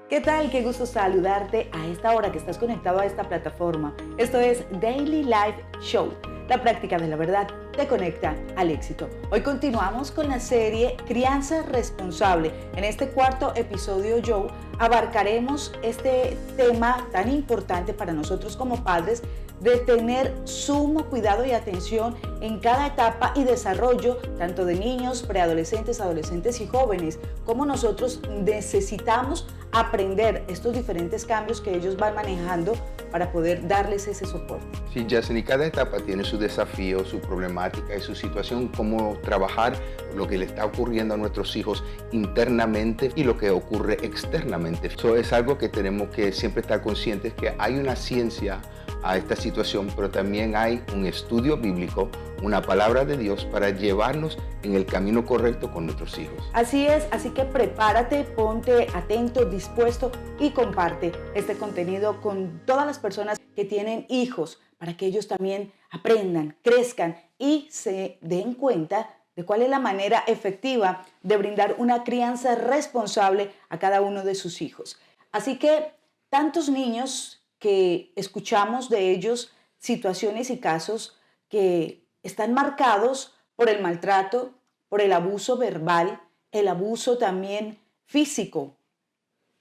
¿Qué tal? Qué gusto saludarte a esta hora que estás conectado a esta plataforma. Esto es Daily Life Show. La práctica de la verdad te conecta al éxito. Hoy continuamos con la serie Crianza Responsable. En este cuarto episodio, Joe, abarcaremos este tema tan importante para nosotros como padres de tener sumo cuidado y atención en cada etapa y desarrollo tanto de niños, preadolescentes, adolescentes y jóvenes, como nosotros necesitamos aprender estos diferentes cambios que ellos van manejando para poder darles ese soporte. Sí, Yacine, cada etapa tiene su desafío, su problemática y su situación, cómo trabajar lo que le está ocurriendo a nuestros hijos internamente y lo que ocurre externamente. Eso es algo que tenemos que siempre estar conscientes que hay una ciencia a esta situación, pero también hay un estudio bíblico, una palabra de Dios para llevarnos en el camino correcto con nuestros hijos. Así es, así que prepárate, ponte atento, dispuesto y comparte este contenido con todas las personas que tienen hijos para que ellos también aprendan, crezcan y se den cuenta de cuál es la manera efectiva de brindar una crianza responsable a cada uno de sus hijos. Así que tantos niños que escuchamos de ellos, situaciones y casos que están marcados por el maltrato, por el abuso verbal, el abuso también físico,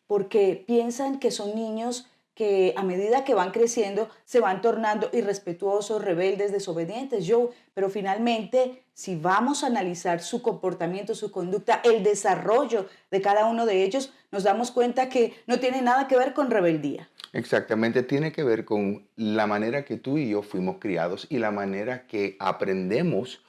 porque piensan que son niños que a medida que van creciendo se van tornando irrespetuosos, rebeldes, desobedientes, pero finalmente si vamos a analizar su comportamiento, su conducta, el desarrollo de cada uno de ellos, nos damos cuenta que no tiene nada que ver con rebeldía. Exactamente, tiene que ver con la manera que tú y yo fuimos criados y la manera que aprendemos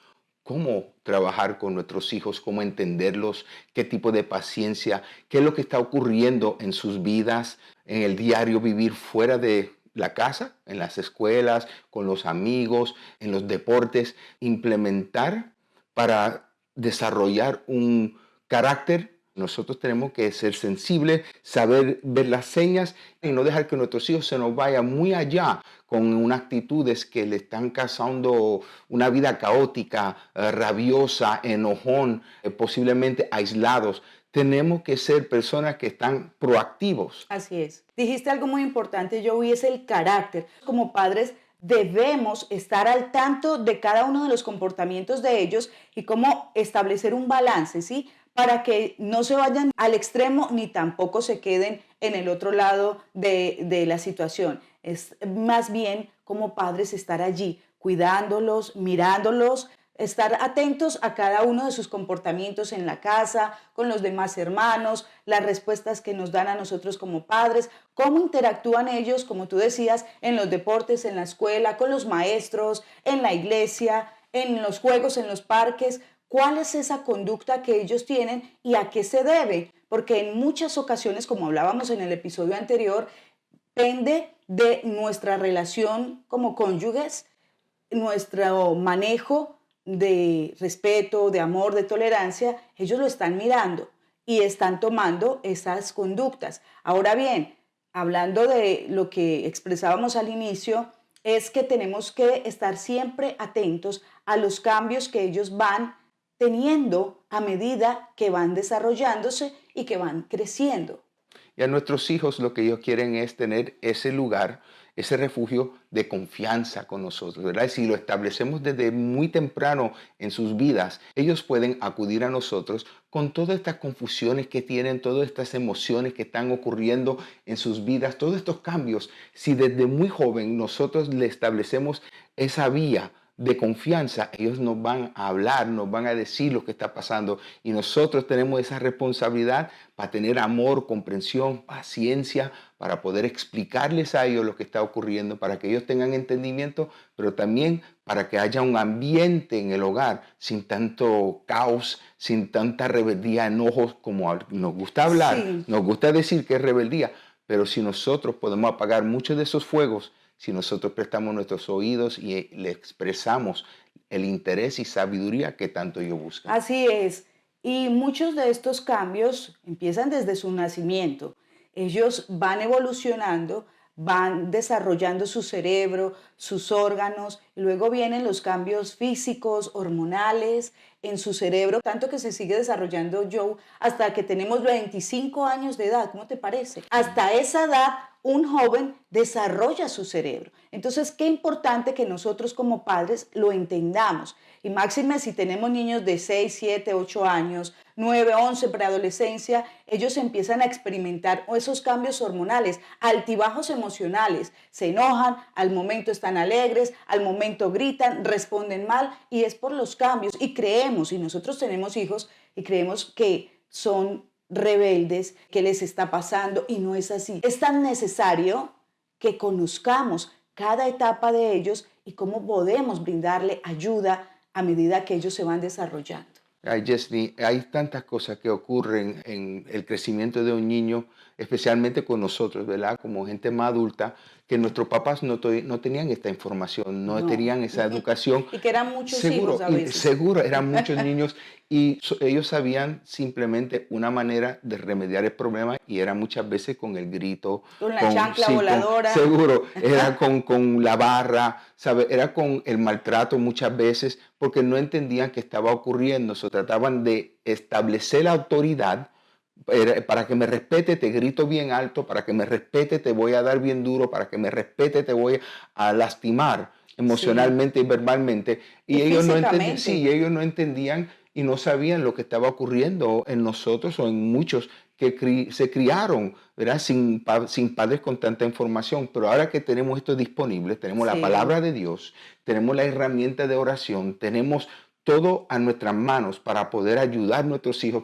cómo trabajar con nuestros hijos, cómo entenderlos, qué tipo de paciencia, qué es lo que está ocurriendo en sus vidas, en el diario vivir fuera de la casa, en las escuelas, con los amigos, en los deportes, implementar para desarrollar un carácter. Nosotros tenemos que ser sensibles, saber ver las señas y no dejar que nuestros hijos se nos vayan muy allá con unas actitudes que le están causando una vida caótica, rabiosa, enojón, posiblemente aislados. Tenemos que ser personas que están proactivos. Así es. Dijiste algo muy importante, Joey, es el carácter. Como padres debemos estar al tanto de cada uno de los comportamientos de ellos y cómo establecer un balance, ¿sí? Para que no se vayan al extremo ni tampoco se queden en el otro lado de la situación. Es más bien como padres estar allí, cuidándolos, mirándolos, estar atentos a cada uno de sus comportamientos en la casa, con los demás hermanos, las respuestas que nos dan a nosotros como padres, cómo interactúan ellos, como tú decías, en los deportes, en la escuela, con los maestros, en la iglesia, en los juegos, en los parques. ¿Cuál es esa conducta que ellos tienen y a qué se debe? Porque en muchas ocasiones, como hablábamos en el episodio anterior, depende de nuestra relación como cónyuges, nuestro manejo de respeto, de amor, de tolerancia. Ellos lo están mirando y están tomando esas conductas. Ahora bien, hablando de lo que expresábamos al inicio, es que tenemos que estar siempre atentos a los cambios que ellos van teniendo a medida que van desarrollándose y que van creciendo. Y a nuestros hijos lo que ellos quieren es tener ese lugar, ese refugio de confianza con nosotros, ¿verdad? Y si lo establecemos desde muy temprano en sus vidas, ellos pueden acudir a nosotros con todas estas confusiones que tienen, todas estas emociones que están ocurriendo en sus vidas, todos estos cambios. Si desde muy joven nosotros le establecemos esa vía de confianza, ellos nos van a hablar, nos van a decir lo que está pasando y nosotros tenemos esa responsabilidad para tener amor, comprensión, paciencia, para poder explicarles a ellos lo que está ocurriendo, para que ellos tengan entendimiento, pero también para que haya un ambiente en el hogar sin tanto caos, sin tanta rebeldía, enojos, como nos gusta hablar, Sí. nos gusta decir que es rebeldía, pero si nosotros podemos apagar muchos de esos fuegos, si nosotros prestamos nuestros oídos y le expresamos el interés y sabiduría que tanto ellos buscan. Así es. Y muchos de estos cambios empiezan desde su nacimiento. Ellos van evolucionando, van desarrollando su cerebro, sus órganos y luego vienen los cambios físicos, hormonales, en su cerebro, tanto que se sigue desarrollando Joe hasta que tenemos 25 años de edad, ¿cómo te parece? Hasta esa edad un joven desarrolla su cerebro. Entonces, qué importante que nosotros como padres lo entendamos. Y máxime si tenemos niños de 6, 7, 8 años, 9, 11, preadolescencia, ellos empiezan a experimentar esos cambios hormonales, altibajos emocionales, se enojan, al momento están alegres, al momento gritan, responden mal y es por los cambios. Y creemos, y nosotros tenemos hijos, y creemos que son rebeldes, que les está pasando y no es así. Es tan necesario que conozcamos cada etapa de ellos y cómo podemos brindarle ayuda a medida que ellos se van desarrollando. Ay, Jesny, hay tantas cosas que ocurren en el crecimiento de un niño, especialmente con nosotros, ¿verdad? Como gente más adulta, que nuestros papás no tenían esta información, no No. tenían esa educación. Y que eran muchos Seguro, hijos a y veces. seguro, eran muchos niños y ellos sabían simplemente una manera de remediar el problema y era muchas veces con el grito. Con la chancla voladora. Seguro, era con la barra, ¿sabe? Era con el maltrato muchas veces porque no entendían qué estaba ocurriendo. Se trataban de establecer la autoridad. Para que me respete te grito bien alto, para que me respete te voy a dar bien duro, para que me respete te voy a lastimar emocionalmente y verbalmente. Y ellos no entendían, sí, ellos no entendían y no sabían lo que estaba ocurriendo en nosotros o en muchos que se criaron, ¿verdad? Sin padres con tanta información. Pero ahora que tenemos esto disponible, tenemos la palabra de Dios, tenemos la herramienta de oración, tenemos todo a nuestras manos para poder ayudar a nuestros hijos,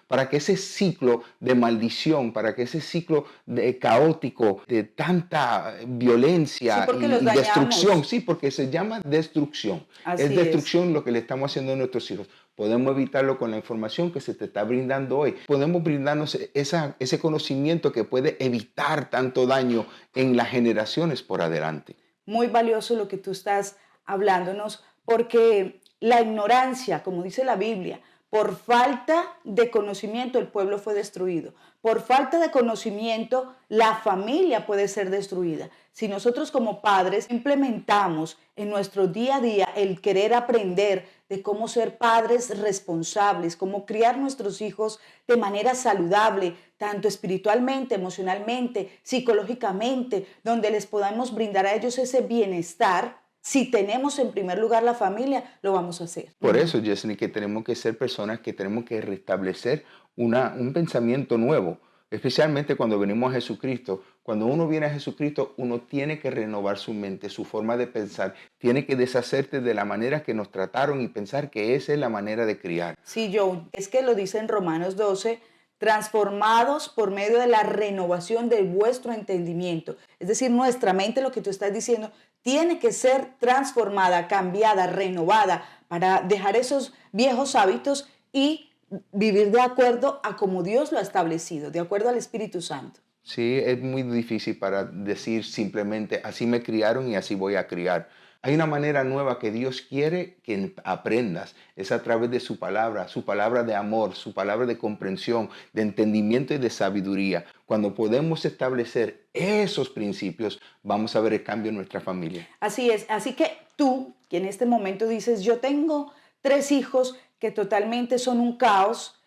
para que ese ciclo de maldición, para que ese ciclo de caótico, de tanta violencia y destrucción, sí, porque se llama destrucción. Así es destrucción lo que le estamos haciendo a nuestros hijos. Podemos evitarlo con la información que se te está brindando hoy. Podemos brindarnos ese conocimiento que puede evitar tanto daño en las generaciones por adelante. Muy valioso lo que tú estás hablándonos, porque la ignorancia, como dice la Biblia, por falta de conocimiento el pueblo fue destruido. Por falta de conocimiento la familia puede ser destruida. Si nosotros como padres implementamos en nuestro día a día el querer aprender de cómo ser padres responsables, cómo criar nuestros hijos de manera saludable, tanto espiritualmente, emocionalmente, psicológicamente, donde les podamos brindar a ellos ese bienestar. Si tenemos en primer lugar la familia, lo vamos a hacer. Por eso, Yesenia, que tenemos que ser personas que tenemos que restablecer un pensamiento nuevo, especialmente cuando venimos a Jesucristo. Cuando uno viene a Jesucristo, uno tiene que renovar su mente, su forma de pensar. Tiene que deshacerte de la manera que nos trataron y pensar que esa es la manera de criar. Sí, Joe, es que lo dice en Romanos 12, transformados por medio de la renovación de vuestro entendimiento. Es decir, nuestra mente, lo que tú estás diciendo, tiene que ser transformada, cambiada, renovada para dejar esos viejos hábitos y vivir de acuerdo a como Dios lo ha establecido, de acuerdo al Espíritu Santo. Sí, es muy difícil para decir simplemente así me criaron y así voy a criar. Hay una manera nueva que Dios quiere que aprendas. Es a través de su palabra de amor, su palabra de comprensión, de entendimiento y de sabiduría. Cuando podemos establecer esos principios, vamos a ver el cambio en nuestra familia. Así es. Así que tú, que en este momento dices, yo tengo 3 hijos que totalmente son un caos,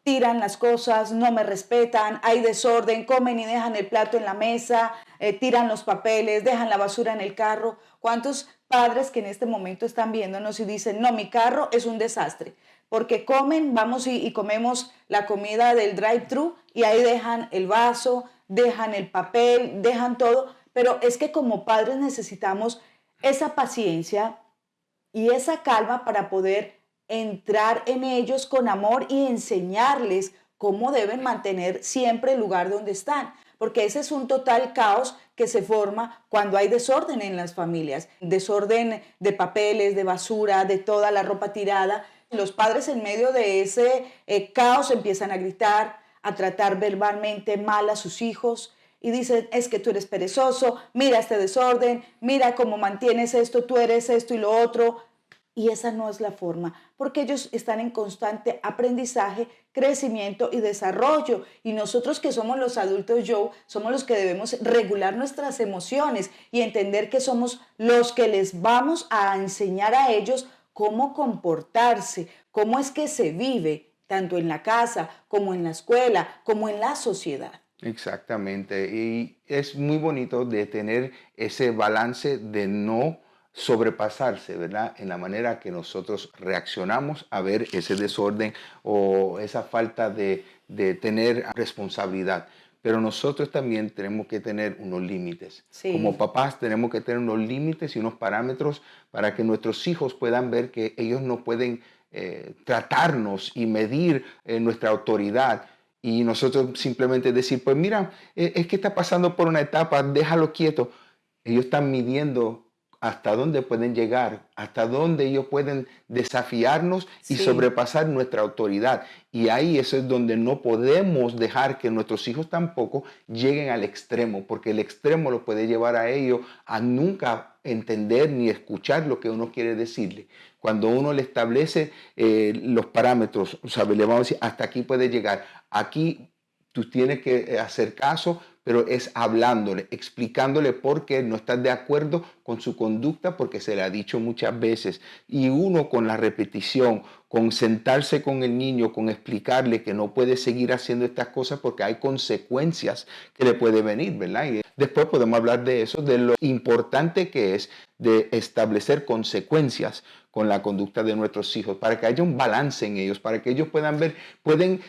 tiran las cosas, no me respetan, hay desorden, comen y dejan el plato en la mesa, tiran los papeles, dejan la basura en el carro. ¿Cuántos padres que en este momento están viéndonos y dicen, no, mi carro es un desastre? Porque comen, vamos y comemos la comida del drive-thru y ahí dejan el vaso, dejan el papel, dejan todo. Pero es que como padres necesitamos esa paciencia y esa calma para poder entrar en ellos con amor y enseñarles cómo deben mantener siempre el lugar donde están, porque ese es un total caos que se forma cuando hay desorden en las familias, desorden de papeles, de basura, de toda la ropa tirada. Los padres en medio de ese caos empiezan a gritar, a tratar verbalmente mal a sus hijos y dicen, es que tú eres perezoso, mira este desorden, mira cómo mantienes esto, tú eres esto y lo otro. Y esa no es la forma, porque ellos están en constante aprendizaje, crecimiento y desarrollo. Y nosotros que somos los adultos, Joe, somos los que debemos regular nuestras emociones y entender que somos los que les vamos a enseñar a ellos cómo comportarse, cómo es que se vive, tanto en la casa como en la escuela, como en la sociedad. Exactamente. Y es muy bonito de tener ese balance de no sobrepasarse, ¿verdad? En la manera que nosotros reaccionamos a ver ese desorden o esa falta de tener responsabilidad. Pero nosotros también tenemos que tener unos límites. Como Sí. papás tenemos que tener unos límites y unos parámetros para que nuestros hijos puedan ver que ellos no pueden tratarnos y medir nuestra autoridad y nosotros simplemente decir, pues mira, es que está pasando por una etapa, déjalo quieto. Ellos están midiendo hasta dónde pueden llegar, hasta dónde ellos pueden desafiarnos y Sí. sobrepasar nuestra autoridad. Y ahí eso es donde no podemos dejar que nuestros hijos tampoco lleguen al extremo, porque el extremo lo puede llevar a ellos a nunca entender ni escuchar lo que uno quiere decirle. Cuando uno le establece los parámetros, ¿sabe? Le vamos a decir, hasta aquí puede llegar. Aquí tú tienes que hacer caso, pero es hablándole, explicándole por qué no estás de acuerdo con su conducta, porque se le ha dicho muchas veces. Y uno con la repetición, con sentarse con el niño, con explicarle que no puede seguir haciendo estas cosas porque hay consecuencias que le puede venir, ¿verdad? Y después podemos hablar de eso, de lo importante que es de establecer consecuencias con la conducta de nuestros hijos, para que haya un balance en ellos, para que ellos puedan ver, pueden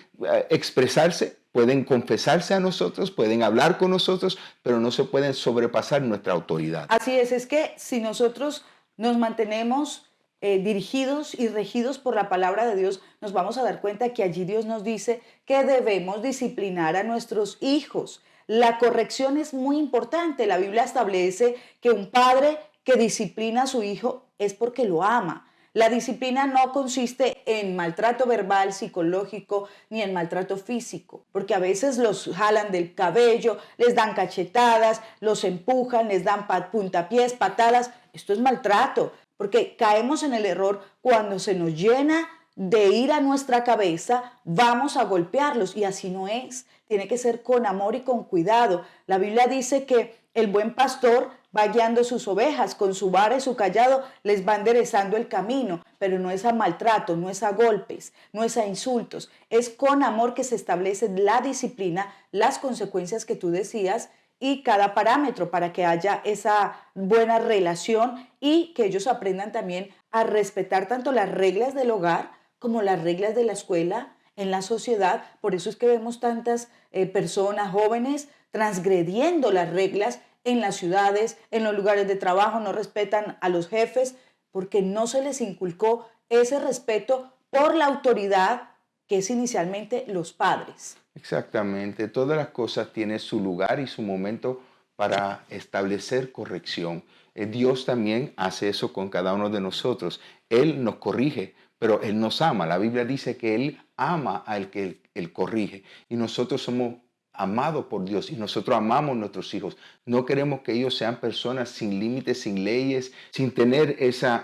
expresarse, pueden confesarse a nosotros, pueden hablar con nosotros, pero no se pueden sobrepasar nuestra autoridad. Así es que si nosotros nos mantenemos dirigidos y regidos por la palabra de Dios, nos vamos a dar cuenta que allí Dios nos dice que debemos disciplinar a nuestros hijos. La corrección es muy importante. La Biblia establece que un padre que disciplina a su hijo es porque lo ama. La disciplina no consiste en maltrato verbal, psicológico, ni en maltrato físico, porque a veces los jalan del cabello, les dan cachetadas, los empujan, les dan puntapiés, patadas. Esto es maltrato, porque caemos en el error cuando se nos llena de ir a nuestra cabeza, vamos a golpearlos y así no es. Tiene que ser con amor y con cuidado. La Biblia dice que el buen pastor va guiando sus ovejas, con su vara y su callado les va enderezando el camino, pero no es a maltrato, no es a golpes, no es a insultos, es con amor que se establece la disciplina, las consecuencias que tú decías y cada parámetro para que haya esa buena relación y que ellos aprendan también a respetar tanto las reglas del hogar como las reglas de la escuela, en la sociedad. Por eso es que vemos tantas personas jóvenes transgrediendo las reglas en las ciudades, en los lugares de trabajo, no respetan a los jefes porque no se les inculcó ese respeto por la autoridad que es inicialmente los padres. Exactamente, todas las cosas tienen su lugar y su momento para establecer corrección. Dios también hace eso con cada uno de nosotros. Él nos corrige, pero Él nos ama. La Biblia dice que Él ama al que Él corrige y nosotros somos amados por Dios y nosotros amamos a nuestros hijos. No queremos que ellos sean personas sin límites, sin leyes, sin tener esa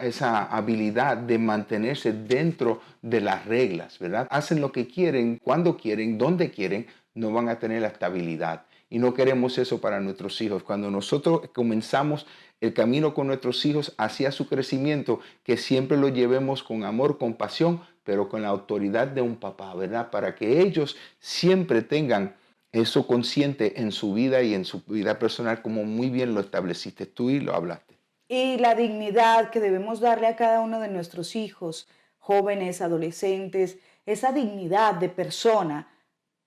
habilidad de mantenerse dentro de las reglas, ¿verdad? Hacen lo que quieren, cuando quieren, donde quieren, no van a tener la estabilidad. Y no queremos eso para nuestros hijos. Cuando nosotros comenzamos el camino con nuestros hijos hacia su crecimiento, que siempre lo llevemos con amor, compasión, pero con la autoridad de un papá, ¿verdad? Para que ellos siempre tengan eso consciente en su vida y en su vida personal, como muy bien lo estableciste tú y lo hablaste. Y la dignidad que debemos darle a cada uno de nuestros hijos, jóvenes, adolescentes, esa dignidad de persona,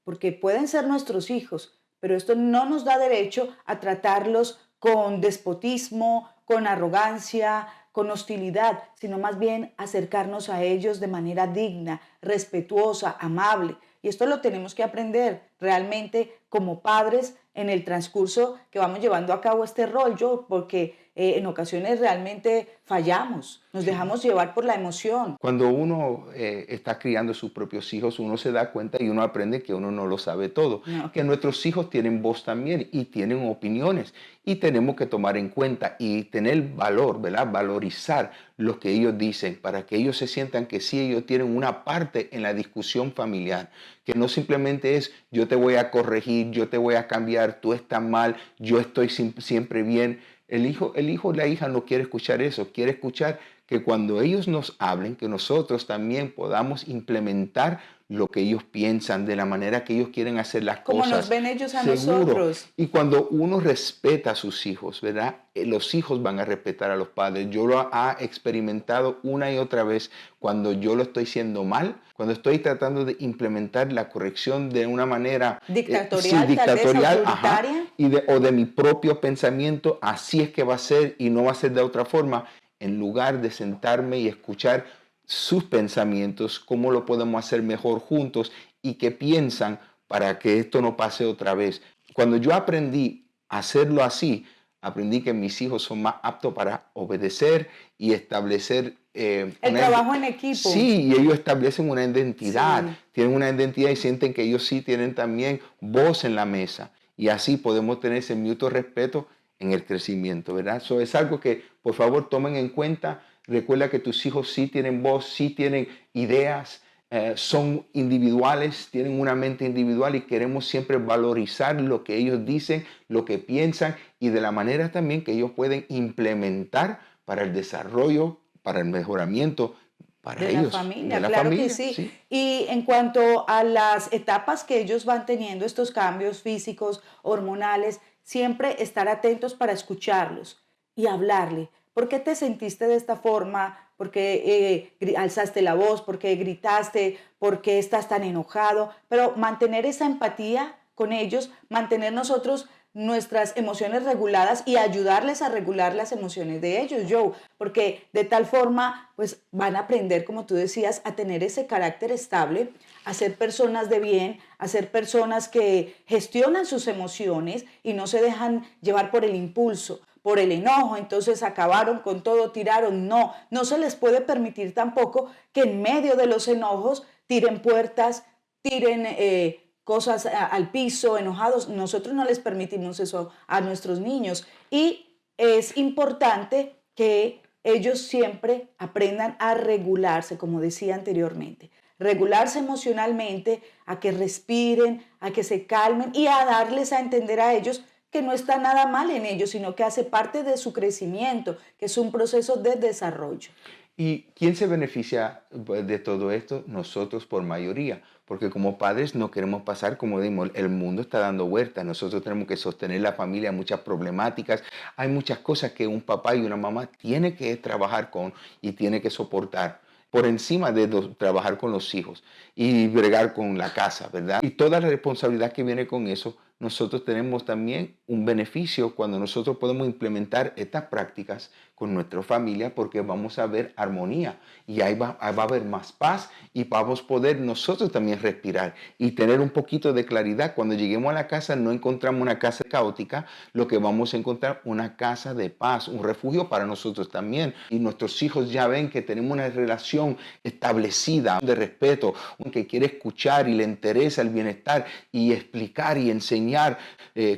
porque pueden ser nuestros hijos, pero esto no nos da derecho a tratarlos con despotismo, con arrogancia, con hostilidad, sino más bien acercarnos a ellos de manera digna, respetuosa, amable. Y esto lo tenemos que aprender realmente como padres en el transcurso que vamos llevando a cabo este rol, yo, porque en ocasiones realmente fallamos, nos dejamos llevar por la emoción. Cuando uno está criando sus propios hijos, uno se da cuenta y uno aprende que uno no lo sabe todo, No. que nuestros hijos tienen voz también y tienen opiniones y tenemos que tomar en cuenta y tener valor, ¿verdad? Valorizar lo que ellos dicen para que ellos se sientan que sí, ellos tienen una parte en la discusión familiar, que no simplemente es yo te voy a corregir, yo te voy a cambiar, tú estás mal, yo estoy siempre bien. El hijo o la hija no quiere escuchar eso, quiere escuchar que cuando ellos nos hablen, que nosotros también podamos implementar lo que ellos piensan, de la manera que ellos quieren hacer las Como nos cosas. ven ellos a Seguro. nosotros. Y cuando uno respeta a sus hijos, ¿verdad? Los hijos van a respetar a los padres. Yo lo he experimentado una y otra vez cuando yo lo estoy haciendo mal, cuando estoy tratando de implementar la corrección de una manera Dictatorial, tal vez ajá, autoritaria. o de mi propio pensamiento, así es que va a ser y no va a ser de otra forma, en lugar de sentarme y escuchar sus pensamientos, cómo lo podemos hacer mejor juntos y qué piensan para que esto no pase otra vez. Cuando yo aprendí a hacerlo así, aprendí que mis hijos son más aptos para obedecer y establecer El trabajo en equipo. Sí, y ellos establecen una identidad, Sí. tienen una identidad y sienten que ellos sí tienen también voz en la mesa. Y así podemos tener ese mutuo respeto en el crecimiento, ¿verdad? Eso es algo que, por favor, tomen en cuenta. Recuerda que tus hijos sí tienen voz, sí tienen ideas, son individuales, tienen una mente individual y queremos siempre valorizar lo que ellos dicen, lo que piensan y de la manera también que ellos pueden implementar para el desarrollo, para el mejoramiento, para De la ellos, de familia, la claro que familia, sí. sí. Y en cuanto a las etapas que ellos van teniendo, estos cambios físicos, hormonales, siempre estar atentos para escucharlos y hablarle. ¿Por qué te sentiste de esta forma? ¿Por qué alzaste la voz? ¿Por qué gritaste? ¿Por qué estás tan enojado? Pero mantener esa empatía con ellos, mantener nosotros nuestras emociones reguladas y ayudarles a regular las emociones de ellos, Joe, porque de tal forma, pues van a aprender, como tú decías, a tener ese carácter estable, a ser personas de bien, a ser personas que gestionan sus emociones y no se dejan llevar por el impulso, por el enojo, entonces acabaron con todo, tiraron. No, no se les puede permitir tampoco que en medio de los enojos tiren puertas, tiren cosas al piso, enojados. Nosotros no les permitimos eso a nuestros niños. Y es importante que ellos siempre aprendan a regularse, como decía anteriormente. Regularse emocionalmente, a que respiren, a que se calmen y a darles a entender a ellos que no está nada mal en ellos, sino que hace parte de su crecimiento, que es un proceso de desarrollo. ¿Y quién se beneficia pues, de todo esto? Nosotros por mayoría, porque como padres no queremos pasar, como dimos, el mundo está dando vueltas, nosotros tenemos que sostener la familia, muchas problemáticas, hay muchas cosas que un papá y una mamá tiene que trabajar con y tiene que soportar por encima de trabajar con los hijos y bregar con la casa, ¿verdad? Y toda la responsabilidad que viene con eso, nosotros tenemos también un beneficio cuando nosotros podemos implementar estas prácticas con nuestra familia porque vamos a ver armonía y ahí va a haber más paz y vamos a poder nosotros también respirar y tener un poquito de claridad. Cuando lleguemos a la casa no encontramos una casa caótica, lo que vamos a encontrar una casa de paz, un refugio para nosotros también. Y nuestros hijos ya ven que tenemos una relación establecida de respeto, que quiere escuchar y le interesa el bienestar y explicar y enseñar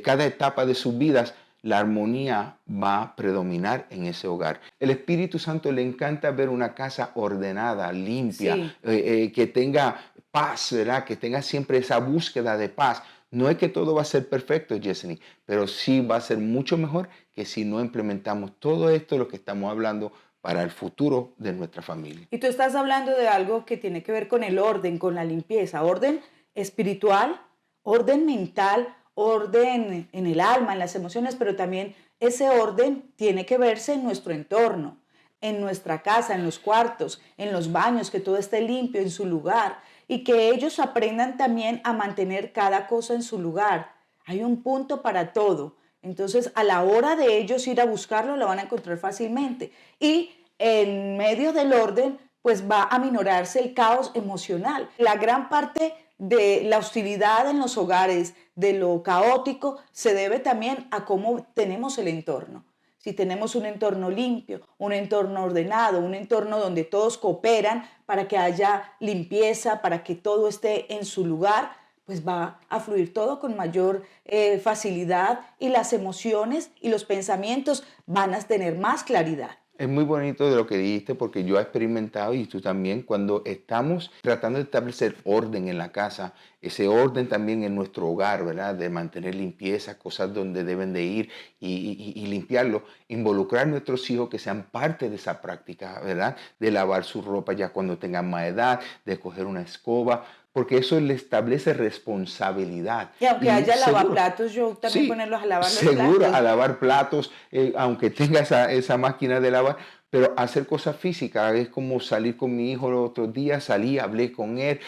cada etapa de sus vidas. La armonía va a predominar en ese hogar. El Espíritu Santo le encanta ver una casa ordenada, limpia, Sí. que tenga paz, ¿verdad? Que tenga siempre esa búsqueda de paz. No es que todo va a ser perfecto, Yesenia, pero sí va a ser mucho mejor que si no implementamos todo esto, lo que estamos hablando, para el futuro de nuestra familia. Y tú estás hablando de algo que tiene que ver con el orden, con la limpieza, orden espiritual, orden mental, orden en el alma, en las emociones, pero también ese orden tiene que verse en nuestro entorno, en nuestra casa, en los cuartos, en los baños, que todo esté limpio en su lugar y que ellos aprendan también a mantener cada cosa en su lugar. Hay un punto para todo. Entonces, a la hora de ellos ir a buscarlo, lo van a encontrar fácilmente. Y en medio del orden, pues va a minorarse el caos emocional. La gran parte de la hostilidad en los hogares, de lo caótico, se debe también a cómo tenemos el entorno. Si tenemos un entorno limpio, un entorno ordenado, un entorno donde todos cooperan para que haya limpieza, para que todo esté en su lugar, pues va a fluir todo con mayor facilidad y las emociones y los pensamientos van a tener más claridad. Es muy bonito de lo que dijiste porque yo he experimentado y tú también cuando estamos tratando de establecer orden en la casa, ese orden también en nuestro hogar, ¿verdad? De mantener limpieza, cosas donde deben de ir y limpiarlo, involucrar a nuestros hijos que sean parte de esa práctica, ¿verdad? De lavar su ropa ya cuando tengan más edad, de coger una escoba, porque eso le establece responsabilidad. Y aunque haya lavaplatos, yo también Sí, ponerlos a lavar los seguro, platos. a lavar platos, aunque tenga esa máquina de lavar, pero hacer cosas físicas, es como salir con mi hijo los otros días, salí, hablé con él,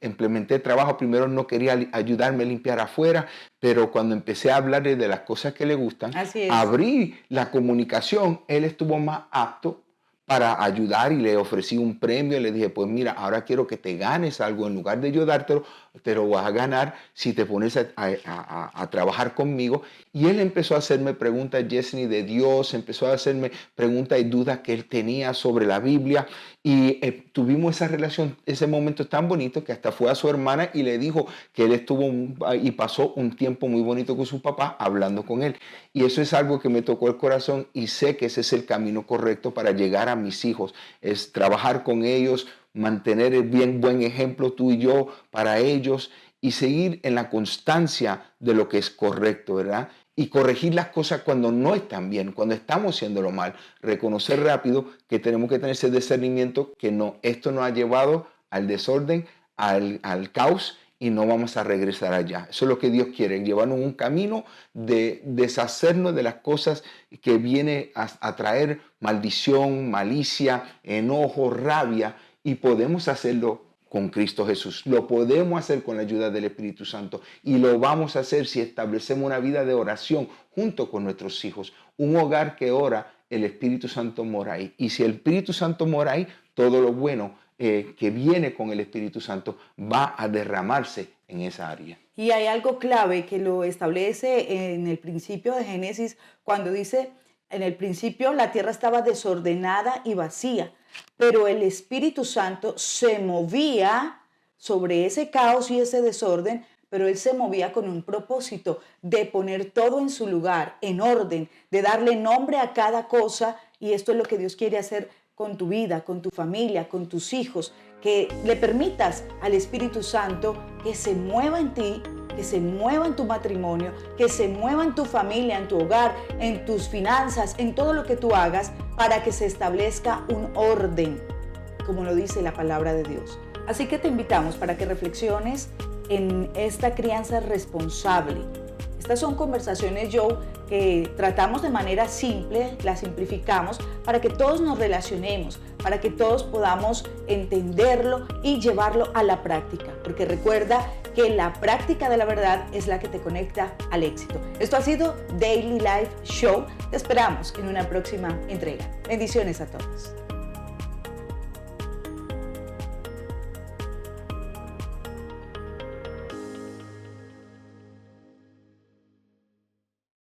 implementé trabajo, primero no quería ayudarme a limpiar afuera, pero cuando empecé a hablarle de las cosas que le gustan, Así es. abrí la comunicación, él estuvo más apto para ayudar y le ofrecí un premio. Le dije, pues mira, ahora quiero que te ganes algo. En lugar de yo dártelo, te lo vas a ganar si te pones a trabajar conmigo. Y él empezó a hacerme preguntas, Yesenia, de Dios. Empezó a hacerme preguntas y dudas que él tenía sobre la Biblia. Y tuvimos esa relación, ese momento tan bonito que hasta fue a su hermana y le dijo que él estuvo y pasó un tiempo muy bonito con su papá hablando con él. Y eso es algo que me tocó el corazón y sé que ese es el camino correcto para llegar a mis hijos. Es trabajar con ellos, mantener el buen ejemplo tú y yo para ellos y seguir en la constancia de lo que es correcto, ¿verdad? Y corregir las cosas cuando no están bien, cuando estamos haciéndolo mal. Reconocer rápido que tenemos que tener ese discernimiento que no, esto nos ha llevado al desorden, al caos y no vamos a regresar allá. Eso es lo que Dios quiere, llevarnos un camino de deshacernos de las cosas que viene a traer maldición, malicia, enojo, rabia y podemos hacerlo con Cristo Jesús. Lo podemos hacer con la ayuda del Espíritu Santo y lo vamos a hacer si establecemos una vida de oración junto con nuestros hijos. Un hogar que ora, el Espíritu Santo mora ahí. Y si el Espíritu Santo mora ahí, todo lo bueno que viene con el Espíritu Santo va a derramarse en esa área. Y hay algo clave que lo establece en el principio de Génesis, cuando dice, en el principio la tierra estaba desordenada y vacía, pero el Espíritu Santo se movía sobre ese caos y ese desorden, pero él se movía con un propósito de poner todo en su lugar, en orden, de darle nombre a cada cosa, y esto es lo que Dios quiere hacer con tu vida, con tu familia, con tus hijos, que le permitas al Espíritu Santo que se mueva en ti, que se mueva en tu matrimonio, que se mueva en tu familia, en tu hogar, en tus finanzas, en todo lo que tú hagas, para que se establezca un orden, como lo dice la palabra de Dios. Así que te invitamos para que reflexiones en esta crianza responsable. Estas son conversaciones, Joe, que tratamos de manera simple, las simplificamos para que todos nos relacionemos, para que todos podamos entenderlo y llevarlo a la práctica. Porque recuerda que la práctica de la verdad es la que te conecta al éxito. Esto ha sido Daily Life Show. Te esperamos en una próxima entrega. Bendiciones a todos.